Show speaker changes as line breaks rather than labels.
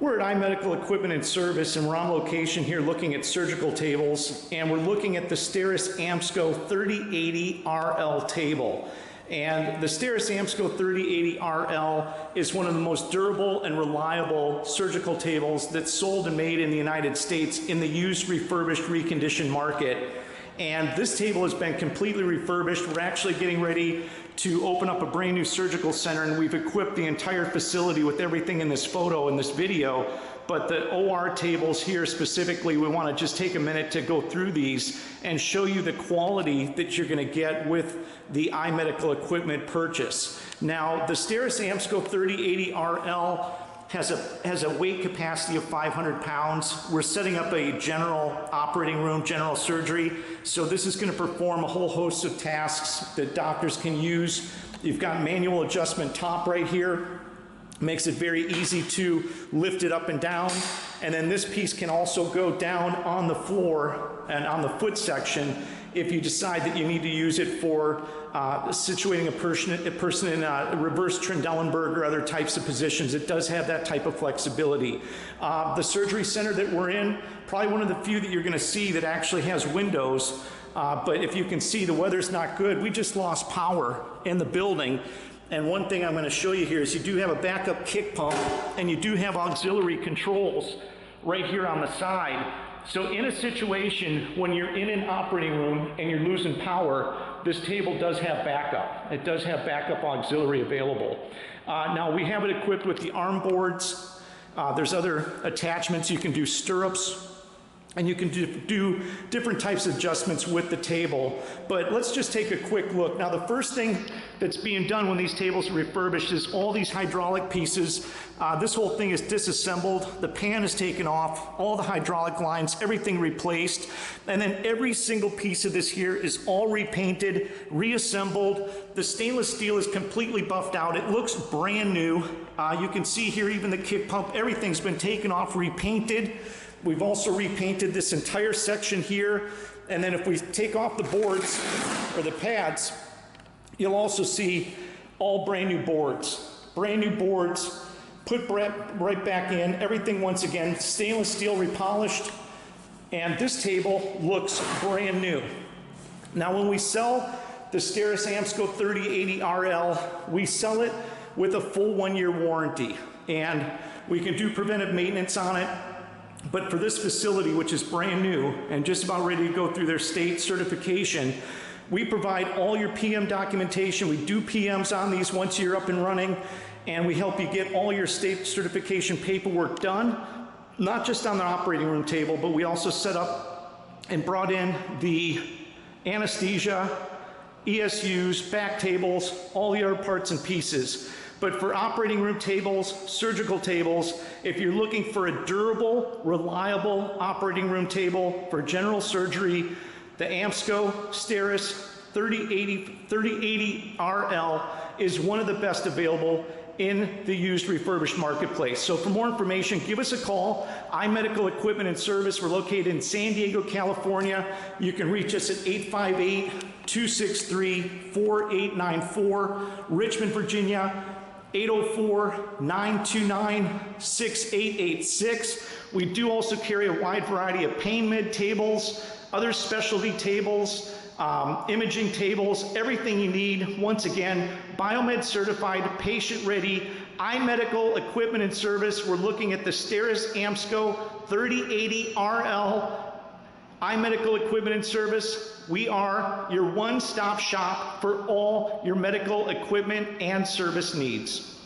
We're at iMedical Equipment and Service, and we're on location here looking at surgical tables, and we're looking at the Steris Amsco 3080 RL table. And the Steris Amsco 3080 RL is one of the most durable and reliable surgical tables that's sold and made in the United States in the used, refurbished, reconditioned market. And this table has been completely refurbished. We're actually getting ready to open up a brand new surgical center, and we've equipped the entire facility with everything in this photo and this video. But the OR tables here specifically, we want to just take a minute to go through these and show you the quality that you're going to get with the iMedical equipment purchase. Now, the Steris Amsco 3080 RL has a weight capacity of 500 pounds. We're setting up a general operating room, general surgery. So this is going to perform a whole host of tasks that doctors can use. You've got manual adjustment top right here. Makes it very easy to lift it up and down. And then this piece can also go down on the floor and on the foot section if you decide that you need to use it for situating a person in a reverse Trendelenburg or other types of positions. It does have that type of flexibility. The surgery center that we're in, probably one of the few that you're going to see that actually has windows. But if you can see, the weather's not good. We just lost power in the building. And one thing I'm going to show you here is you do have a backup kick pump, and you do have auxiliary controls right here on the side. So in a situation when you're in an operating room and you're losing power, this table does have backup. It does have backup auxiliary available. Now we have it equipped with the arm boards. There's other attachments. You can do stirrups, and you can do different types of adjustments with the table. But let's just take a quick look. Now, the first thing that's being done when these tables are refurbished is all these hydraulic pieces. This whole thing is disassembled. The pan is taken off, all the hydraulic lines, everything replaced. And then every single piece of this here is all repainted, reassembled. The stainless steel is completely buffed out. It looks brand new. You can see here even the kick pump, everything's been taken off, repainted. We've also repainted this entire section here. And then if we take off the boards or the pads, you'll also see all brand new boards. Brand new boards, put right back in. Everything, once again, stainless steel repolished. And this table looks brand new. Now, when we sell the Steris Amsco 3080 RL, we sell it with a full 1-year warranty. And we can do preventive maintenance on it. But for this facility, which is brand new and just about ready to go through their state certification, we provide all your PM documentation. We do PMs on these once you're up and running, and we help you get all your state certification paperwork done, not just on the operating room table, but we also set up and brought in the anesthesia, ESUs, back tables, all the other parts and pieces. But for operating room tables, surgical tables, if you're looking for a durable, reliable operating room table for general surgery, the Amsco Steris 3080 RL is one of the best available in the used refurbished marketplace. So for more information, give us a call. iMedical Equipment and Service. We're located in San Diego, California. You can reach us at 858-263-4894. Richmond, Virginia, 804-929-6886. We do also carry a wide variety of pain med tables, other specialty tables, imaging tables, everything you need. Once again, biomed certified, patient ready, iMedical Equipment and Service. We're looking at the Steris Amsco 3080 RL. iMedical Equipment and Service. We are your one-stop shop for all your medical equipment and service needs.